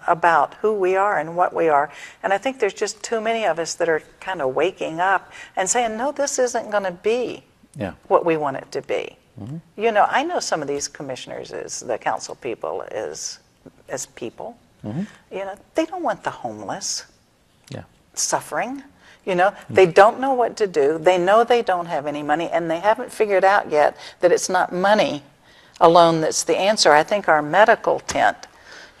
about who we are and what we are. And I think there's just too many of us that are kind of waking up and saying, no, this isn't going to be what we want it to be. You know, I know some of these commissioners, as the council people, as people. You know, they don't want the homeless suffering. You know, they don't know what to do. They know they don't have any money, and they haven't figured out yet that it's not money alone that's the answer. I think our medical tent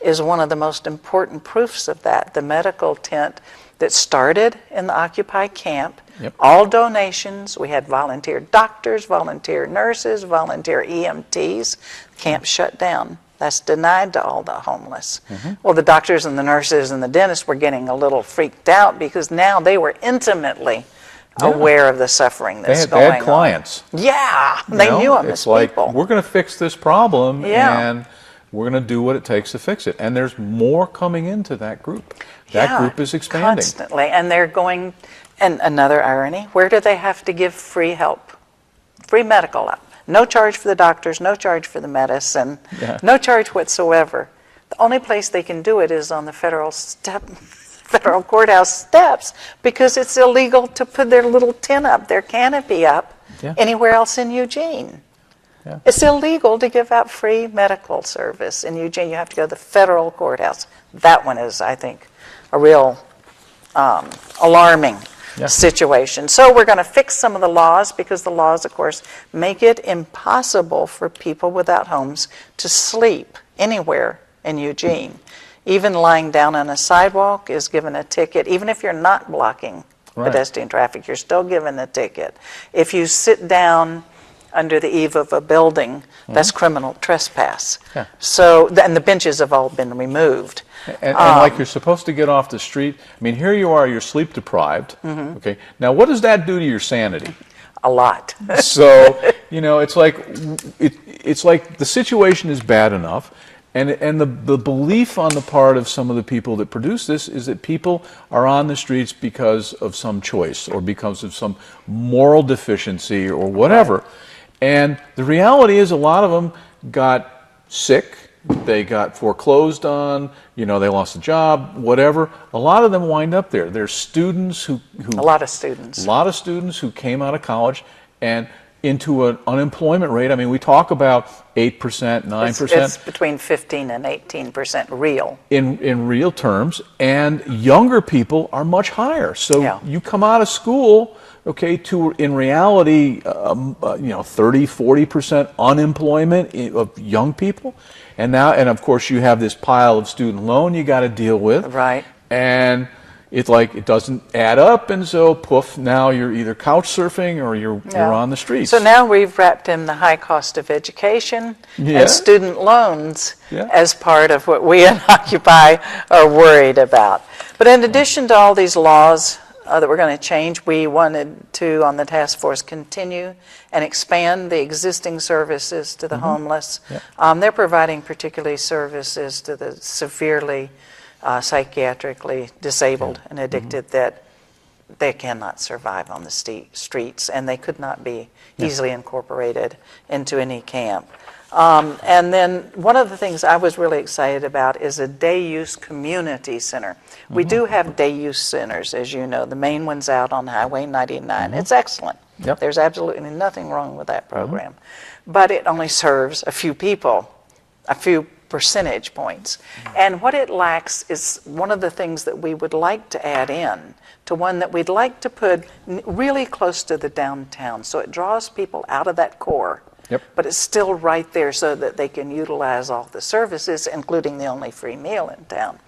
is one of the most important proofs of that. The medical tent that started in the Occupy camp, all donations. We had volunteer doctors, volunteer nurses, volunteer EMTs. Camp shut down. That's denied to all the homeless. Well, the doctors and the nurses and the dentists were getting a little freaked out because now they were intimately aware of the suffering that's going on. They had clients. Yeah, they knew them as people. Like, we're going to fix this problem, and we're going to do what it takes to fix it. And there's more coming into that group. That group is expanding. Constantly. And they're going, and another irony, where do they have to give free help? Free medical help. No charge for the doctors, no charge for the medicine, no charge whatsoever. The only place they can do it is on the federal courthouse steps, because it's illegal to put their little tent up, their canopy up, anywhere else in Eugene. It's illegal to give out free medical service in Eugene. You have to go to the federal courthouse. That one is, I think, a real alarming situation. So we're going to fix some of the laws, because the laws, of course, make it impossible for people without homes to sleep anywhere in Eugene. Even lying down on a sidewalk is given a ticket. Even if you're not blocking pedestrian traffic, you're still given a ticket. If you sit down under the eave of a building, that's criminal trespass. So, and the benches have all been removed. And like, you're supposed to get off the street. I mean, here you are, you're sleep deprived. Okay. Now, what does that do to your sanity? A lot. So, you know, it's like the situation is bad enough. And the belief on the part of some of the people that produce this is that people are on the streets because of some choice or because of some moral deficiency or whatever. And the reality is, a lot of them got sick, they got foreclosed on, you know, they lost a job, whatever. A lot of them wind up there. There's students who a lot of students who came out of college and into an unemployment rate. I mean, we talk about 8%, 9%. It's between 15 and 18% real. In real terms, and younger people are much higher. So you come out of school, okay, to, in reality, 30, 40% unemployment of young people. And now, and of course, you have this pile of student loan you got to deal with. Right. And it's like, it doesn't add up, and so poof, now you're either couch surfing or you're on the streets. So now we've wrapped in the high cost of education and student loans as part of what we at Occupy are worried about. But in addition to all these laws that we're going to change, we wanted to, on the task force, continue and expand the existing services to the homeless. They're providing particularly services to the severely psychiatrically disabled and addicted that they cannot survive on the streets, and they could not be easily incorporated into any camp. And then one of the things I was really excited about is a day-use community center. We do have day-use centers, as you know. The main one's out on Highway 99. It's excellent. Yep. There's absolutely nothing wrong with that program. But it only serves a few people, a few percentage points. And what it lacks is one of the things that we would like to add in to one that we'd like to put really close to the downtown, so it draws people out of that core. Yep. But it's still right there so that they can utilize all the services, including the only free meal in town.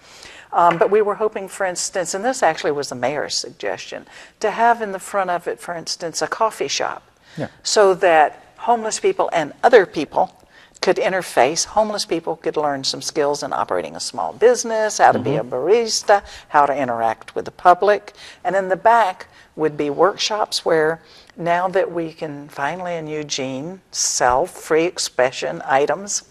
But we were hoping, for instance, and this actually was the mayor's suggestion, to have in the front of it, for instance, a coffee shop, so that homeless people and other people could interface. Homeless people could learn some skills in operating a small business, how to be a barista, how to interact with the public. And in the back would be workshops where, now that we can finally in Eugene sell free expression items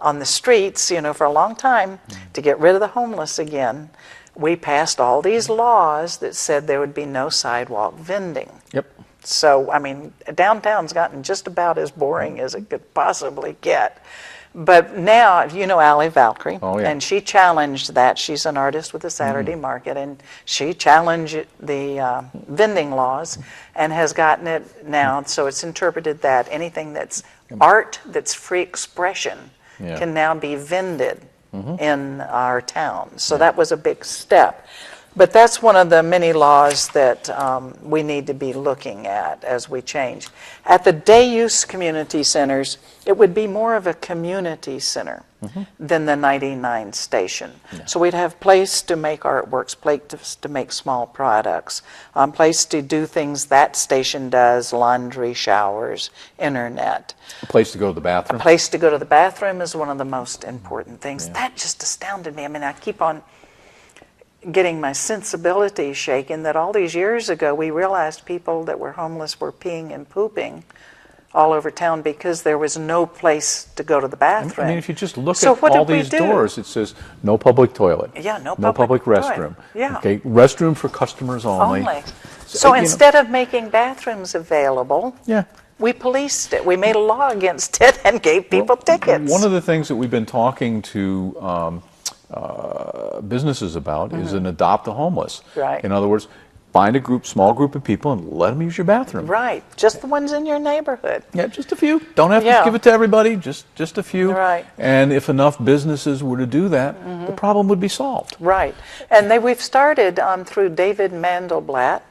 on the streets, you know, for a long time, to get rid of the homeless again, we passed all these laws that said there would be no sidewalk vending. Yep. So, I mean, downtown's gotten just about as boring as it could possibly get. But now, you know Allie Valkyrie, and she challenged that. She's an artist with the Saturday Market, and she challenged the vending laws and has gotten it now, so it's interpreted that anything that's art, that's free expression, can now be vended in our town. So that was a big step. But that's one of the many laws that we need to be looking at as we change. At the day-use community centers, it would be more of a community center than the 99 station. So we'd have place to make artworks, place to make small products, place to do things that station does, laundry, showers, internet. A place to go to the bathroom. A place to go to the bathroom is one of the most important things. That just astounded me. I mean, I keep on getting my sensibility shaken that all these years ago we realized people that were homeless were peeing and pooping all over town because there was no place to go to the bathroom. I mean, if you just look at all these doors, it says no public toilet. Yeah, no public restroom. Yeah. Okay, restroom for customers only. So instead of making bathrooms available, we policed it. We made a law against it and gave people tickets. One of the things that we've been talking to businesses about is an adopt the homeless. Right. In other words, find a small group of people and let them use your bathroom. Right. Just the ones in your neighborhood. Yeah, just a few. Don't have to give it to everybody, just a few. Right. And if enough businesses were to do that, the problem would be solved. Right. And we've started through David Mandelblatt,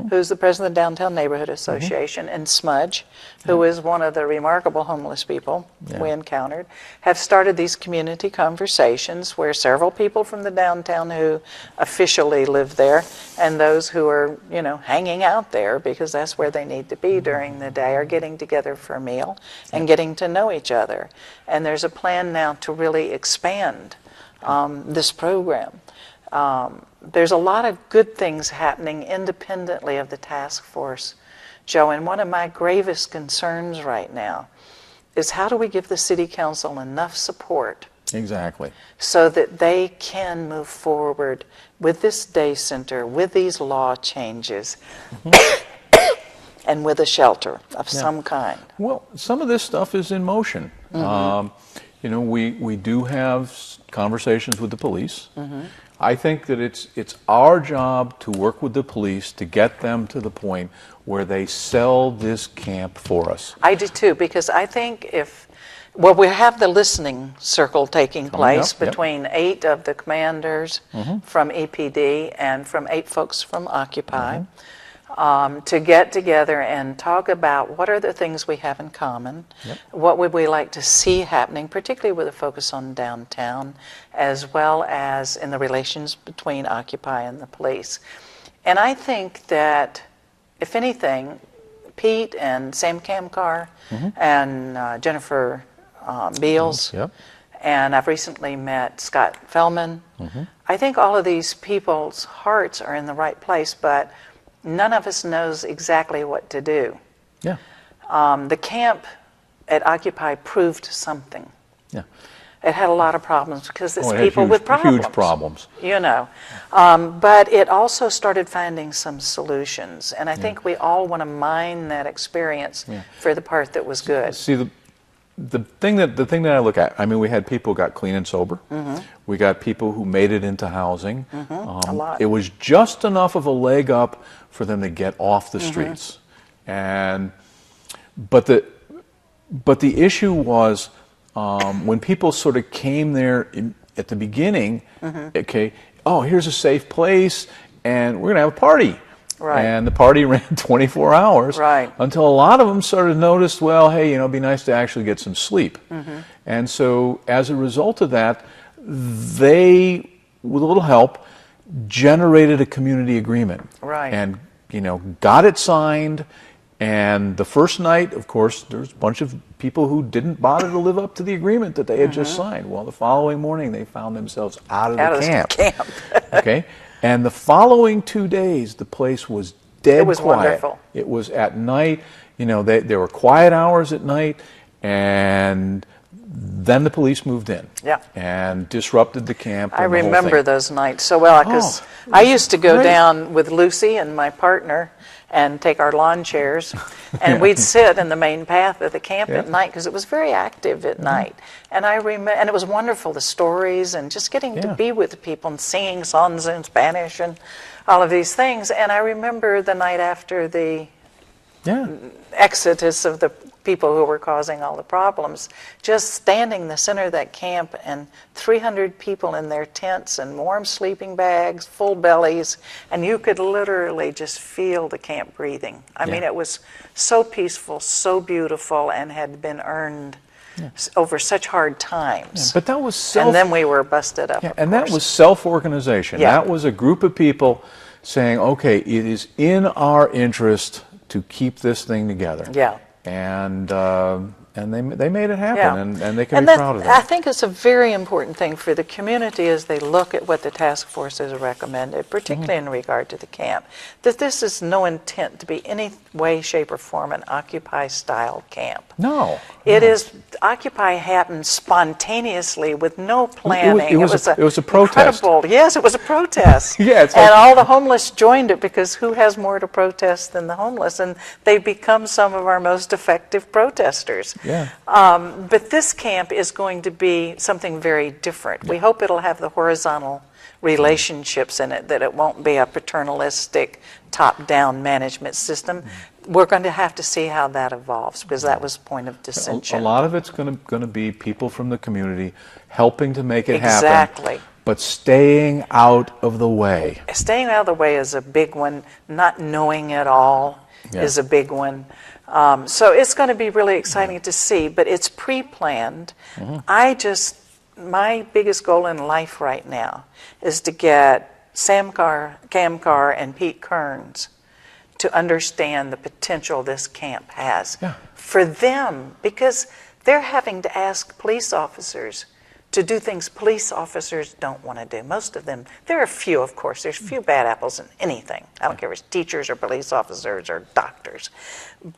who's the president of the Downtown Neighborhood Association, and Smudge, who is one of the remarkable homeless people we encountered, have started these community conversations where several people from the downtown who officially live there and those who are, you know, hanging out there because that's where they need to be during the day are getting together for a meal and getting to know each other. And there's a plan now to really expand this program. There's a lot of good things happening independently of the task force, Joe, and one of my gravest concerns right now is how do we give the city council enough support so that they can move forward with this day center, with these law changes, and with a shelter of some kind. Well, some of this stuff is in motion. You know, we do have conversations with the police. I think that it's our job to work with the police to get them to the point where they sell this camp for us. I do too, because I think well, we have the listening circle taking place between 8 of the commanders from EPD and from 8 folks from Occupy to get together and talk about what are the things we have in common, what would we like to see happening, particularly with a focus on downtown, as well as in the relations between Occupy and the police. And I think that, if anything, Pete and Sam Kamkar and Jennifer Beals, and I've recently met Scott Fellman. I think all of these people's hearts are in the right place, but none of us knows exactly what to do. The camp at Occupy proved something. It had a lot of problems because it's people with problems. Huge problems. You know. But it also started finding some solutions. And I think we all want to mine that experience for the part that was good. See, the thing that I look at, I mean, we had people who got clean and sober. We got people who made it into housing. A lot. It was just enough of a leg up for them to get off the streets. But the issue was when people sort of came there at the beginning. Okay, oh, here's a safe place, and we're gonna have a party. Right. And the party ran 24 hours. Right. Until a lot of them sort of noticed, well, hey, you know, it'd be nice to actually get some sleep. And so as a result of that, they, with a little help, generated a community agreement. Right. And, you know, got it signed. And the first night, of course, there's a bunch of people who didn't bother to live up to the agreement that they had just signed. Well, the following morning, they found themselves out of the camp. Okay? And the following 2 days, the place was dead quiet. It was wonderful. It was at night. You know, there were quiet hours at night, and then the police moved in. Yeah. And disrupted the camp. I and the whole remember thing. those nights so well because I used to go down with Lucy and my partner and take our lawn chairs, and we'd sit in the main path of the camp at night because it was very active at night. And I remember, and it was wonderful, the stories and just getting to be with the people and singing songs in Spanish and all of these things. And I remember the night after the exodus of the people who were causing all the problems, just standing in the center of that camp and 300 people in their tents and warm sleeping bags, full bellies, and you could literally just feel the camp breathing. I mean, it was so peaceful, so beautiful, and had been earned over such hard times. But that was and then we were busted up. And that was self-organization. That was a group of people saying, okay, it is in our interest to keep this thing together. Yeah. And they made it happen, and they can be proud of that. I think it's a very important thing for the community as they look at what the task force has recommended, particularly in regard to the camp, that this is no intent to be any way, shape, or form an Occupy-style camp. No. It is, Occupy happened spontaneously with no planning. It was a protest. Incredible. Yes, it was a protest. And all the homeless joined it because who has more to protest than the homeless? And they've become some of our most effective protesters. Yeah. But this camp is going to be something very different. We hope it'll have the horizontal relationships in it, that it won't be a paternalistic, top-down management system. We're going to have to see how that evolves, because that was a point of dissension. A lot of it's going to be people from the community helping to make it happen. Exactly. But staying out of the way. Staying out of the way is a big one. Not knowing it all is a big one. So it's going to be really exciting to see, but it's pre-planned. My biggest goal in life right now is to get Sam Carr, Cam Carr, and Pete Kearns to understand the potential this camp has for them, because they're having to ask police officers to do things police officers don't want to do. Most of them, there are a few, of course, there's a few bad apples in anything. I don't care if it's teachers or police officers or doctors.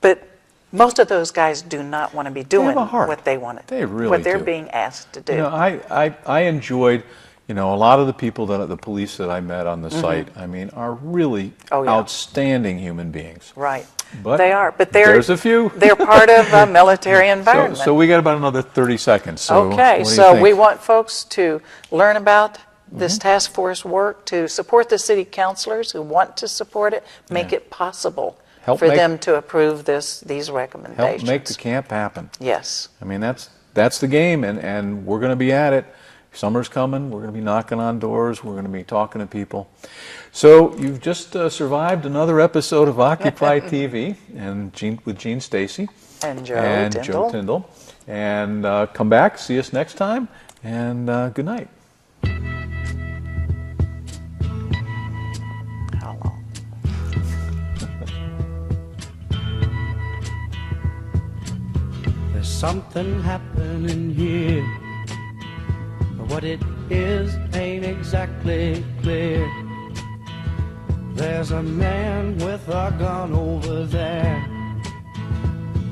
But most of those guys do not want to be doing what they want to do, what they're being asked to do. You know, I enjoyed, you know, a lot of the people the police that I met on the site, I mean, are really outstanding human beings. Right. But they are. But there's a few. They're part of a military environment. So we got about another 30 seconds. So okay, so we want folks to learn about this task force work, to support the city councilors who want to support it, make it possible for them to approve these recommendations. Help make the camp happen. Yes. I mean, that's the game, and we're going to be at it. Summer's coming. We're going to be knocking on doors. We're going to be talking to people. So you've just survived another episode of Occupy TV and with Jean Stacey and Joe Tyndall. And come back, see us next time, and good night. How long? There's something happening here. What it is ain't exactly clear. There's a man with a gun over there,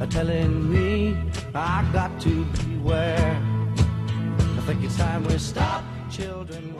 telling me I got to beware. I think it's time we stop, children.